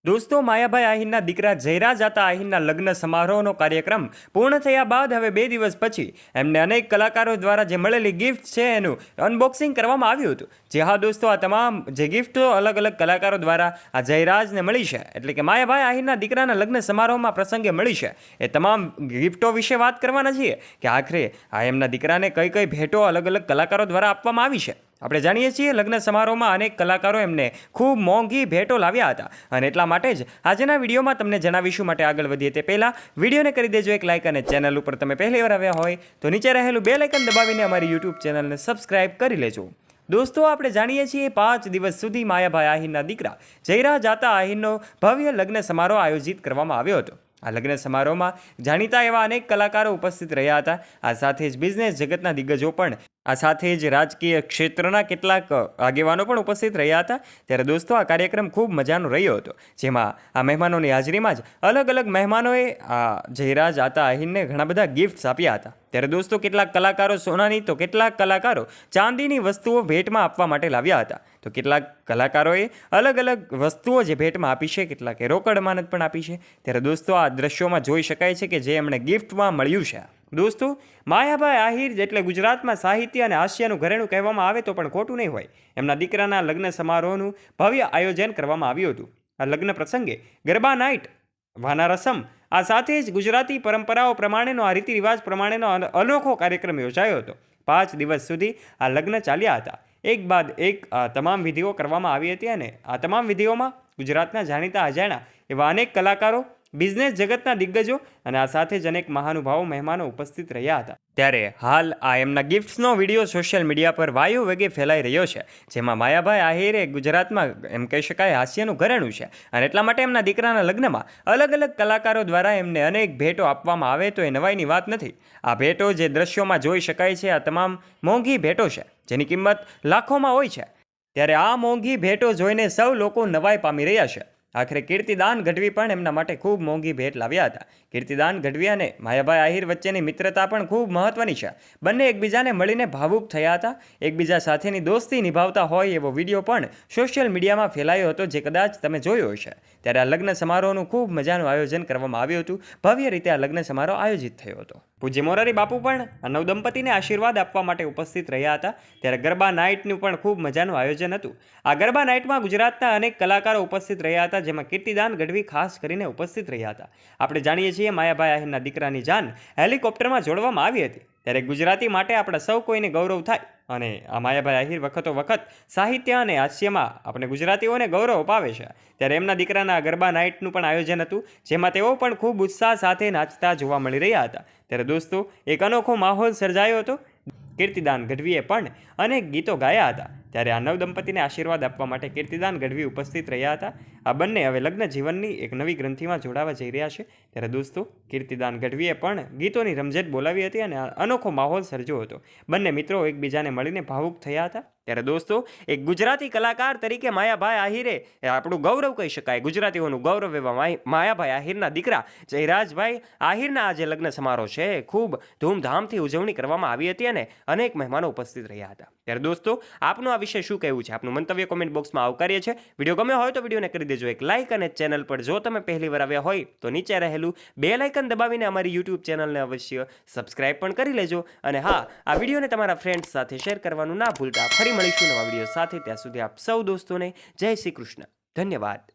દોસ્તો, માયાભાઈ આહિરના દીકરા જયરાજ આતા આહિરના લગ્ન સમારોહનો કાર્યક્રમ પૂર્ણ થયા બાદ હવે 2 દિવસ પછી એમને અનેક કલાકારો દ્વારા જે મળેલી ગિફ્ટ છે એનું અનબોક્સિંગ કરવામાં આવ્યું હતું. જે હા દોસ્તો, આ તમામ જે ગિફ્ટો અલગ અલગ કલાકારો દ્વારા આ જયરાજને મળી છે, એટલે કે માયાભાઈ આહિરના દીકરાના લગ્ન સમારોહમાં પ્રસંગે મળી છે, એ તમામ ગિફ્ટો વિશે વાત કરવાના છીએ કે આખરે આ એમના દીકરાને કઈ કઈ ભેટો અલગ અલગ કલાકારો દ્વારા આપવામાં આવી છે. આપણે જાણીએ છીએ લગ્ન સમારોહમાં અનેક કલાકારો એમને ખૂબ મોંઘી ભેટો લાવ્યા હતા, અને એટલા માટે જ આજના વિડીયોમાં તમને જણાવીશું. માટે આગળ વધીએ તે પહેલાં વિડીયોને કરી દેજો એક લાઇક, અને ચેનલ ઉપર તમે પહેલી વાર આવ્યા હોય તો નીચે રહેલું બેલ આઇકન દબાવીને અમારી યુટ્યુબ ચેનલને સબસ્ક્રાઇબ કરી લેજો. દોસ્તો, આપણે જાણીએ છીએ 5 દિવસ સુધી માયાભાઈ આહિરના દીકરા જયરાજ આતા આહિરનો ભવ્ય લગ્ન સમારોહ આયોજિત કરવામાં આવ્યો હતો. આ લગ્ન સમારોહમાં જાણીતા એવા અનેક કલાકારો ઉપસ્થિત રહ્યા હતા. આ સાથે જ બિઝનેસ જગતના દિગ્ગજો પણ, આ સાથે જ રાજકીય ક્ષેત્રના કેટલાક આગેવાનો પણ ઉપસ્થિત રહ્યા હતા. ત્યારે દોસ્તો, આ કાર્યક્રમ ખૂબ મજાનો રહ્યો હતો, જેમાં આ મહેમાનોની હાજરીમાં જ અલગ અલગ મહેમાનોએ આ જયરાજ આતા આહિરને ઘણા બધા ગિફ્ટ્સ આપ્યા હતા. ત્યારે દોસ્તો, કેટલાક કલાકારો સોનાની તો કેટલાક કલાકારો ચાંદીની વસ્તુઓ ભેટમાં આપવા માટે લાવ્યા હતા. તો કેટલાક કલાકારોએ અલગ અલગ વસ્તુઓ જે ભેટમાં આપી છે, કેટલાકે રોકડ અમાનત પણ આપી છે. ત્યારે દોસ્તો, આ દ્રશ્યોમાં જોઈ શકાય છે કે જે એમણે ગિફ્ટમાં મળ્યું છે. દોસ્તો, માયાભાઈ આહિર એટલે ગુજરાતમાં સાહિત્ય અને હાસ્યનું ઘરેણું કહેવામાં આવે તો પણ ખોટું નહીં હોય. એમના દીકરાના લગ્ન સમારોહનું ભવ્ય આયોજન કરવામાં આવ્યું હતું. આ લગ્ન પ્રસંગે ગરબા નાઇટ, વાના રસમ, આ સાથે જ ગુજરાતી પરંપરાઓ પ્રમાણેનો, આ રીતિ રિવાજ પ્રમાણેનો અનોખો કાર્યક્રમ યોજાયો હતો. 5 દિવસ સુધી આ લગ્ન ચાલ્યા હતા. એક બાદ એક આ તમામ વિધિઓ કરવામાં આવી હતી, અને આ તમામ વિધિઓમાં ગુજરાતના જાણીતા અજાણ્યા એવા અનેક કલાકારો, બિઝનેસ જગતના દિગ્ગજો અને આ સાથે જ અનેક મહાનુભાવો મહેમાનો ઉપસ્થિત રહ્યા હતા. ત્યારે હાલ આ એમના ગિફ્ટ્સનો વિડીયો સોશિયલ મીડિયા પર વાયુ વેગે ફેલાઈ રહ્યો છે, જેમાં માયાભાઈ આહિરે ગુજરાતમાં એમ કહી શકાય હાસ્યનું ઘરેણું છે, અને એટલા માટે એમના દીકરાના લગ્નમાં અલગ અલગ કલાકારો દ્વારા એમને અનેક ભેટો આપવામાં આવે તો એ નવાઈની વાત નથી. આ ભેટો જે દ્રશ્યોમાં જોઈ શકાય છે, આ તમામ મોંઘી ભેટો છે, જેની કિંમત લાખોમાં હોય છે. ત્યારે આ મોંઘી ભેટો જોઈને સૌ લોકો નવાઈ પામી રહ્યા છે. આખરે કીર્તિદાન ગઢવી પણ એમના માટે ખૂબ મોંઘી ભેટ લાવ્યા હતા. કીર્તિદાન ગઢવી અને માયાભાઈ આહિર વચ્ચેની મિત્રતા પણ ખૂબ મહત્વની છે. બંને એકબીજાને મળીને ભાવુક થયા હતા. એકબીજા સાથેની દોસ્તી નિભાવતા હોય એવો વિડીયો પણ સોશિયલ મીડિયામાં ફેલાયો હતો, જે કદાચ તમે જોયો હશે. ત્યારે આ લગ્ન સમારોહનું ખૂબ મજાનું આયોજન કરવામાં આવ્યું હતું. ભવ્ય રીતે આ લગ્ન સમારોહ આયોજિત થયો હતો. પૂજ્ય મોરારી બાપુ પણ આ નવદંપતીને આશીર્વાદ આપવા માટે ઉપસ્થિત રહ્યા હતા. ત્યારે ગરબા નાઇટનું પણ ખૂબ મજાનું આયોજન હતું. આ ગરબા નાઇટમાં ગુજરાતના અનેક કલાકારો ઉપસ્થિત રહ્યા હતા, જેમાં કીર્તિદાન ગઢવી ખાસ કરીને ઉપસ્થિત રહ્યા હતા. આપણે જાણીએ છીએ માયાભાઈ આહિરના દીકરાની જાન હેલિકોપ્ટરમાં જોડવામાં આવી હતી. ત્યારે ગુજરાતી માટે આપણા સૌ કોઈને ગૌરવ થાય, અને આ માયાભાઈ આહિર વખતો વખત સાહિત્ય અને હાસ્યમાં આપણે ગુજરાતીઓને ગૌરવ અપાવે છે. ત્યારે એમના દીકરાના ગરબા નાઇટનું પણ આયોજન હતું, જેમાં તેઓ પણ ખૂબ ઉત્સાહ સાથે નાચતા જોવા મળી રહ્યા હતા. ત્યારે દોસ્તો, એક અનોખો માહોલ સર્જાયો હતો. કીર્તિદાન ગઢવીએ પણ અનેક ગીતો ગાયા હતા. ત્યારે આ નવદંપતીને આશીર્વાદ આપવા માટે કીર્તિદાન ગઢવી ઉપસ્થિત રહ્યા હતા. આ બંને હવે લગ્ન જીવનની એક નવી ગ્રંથિમાં જોડાવા જઈ રહ્યા છે. ત્યારે દોસ્તો, કીર્તિદાન ગઢવીએ પણ ગીતોની રમઝટ બોલાવી હતી, અને અનોખો માહોલ સર્જ્યો હતો. બંને મિત્રો એકબીજાને મળીને ભાવુક થયા હતા. ત્યારે દોસ્તો, એક ગુજરાતી કલાકાર તરીકે માયાભાઈ આહિરે આપણું ગૌરવ કહી શકાય, ગુજરાતીઓનું ગૌરવ એવા માયાભાઈ આહિરના દીકરા જયરાજભાઈ આહિરના આ જે લગ્ન સમારોહ છે, ખૂબ ધૂમધામથી ઉજવણી કરવામાં આવી હતી, અને અનેક મહેમાનો ઉપસ્થિત રહ્યા હતા. ત્યારે દોસ્તો, આપનું આ વિશે શું કહેવું છે? આપનું મંતવ્ય કોમેન્ટ બોક્સમાં આવકારીએ છે. વિડીયો ગમ્યો હોય તો વિડીયોને કરી દેજો એક લાઇક, અને ચેનલ પર જો તમે પહેલી વાર આવ્યા હોય તો નીચે રહેલું બેલ આઇકન દબાવીને અમારી યુટ્યુબ ચેનલને અવશ્ય સબસ્ક્રાઇબ પણ કરી લેજો. અને હા, આ વિડીયોને તમારા ફ્રેન્ડ્સ સાથે શેર કરવાનું ના ભૂલતા. ફરી મળીશું નવા વિડીયો સાથે. ત્યાં સુધી આપ સૌ દોસ્તોને જય શ્રી કૃષ્ણ. ધન્યવાદ.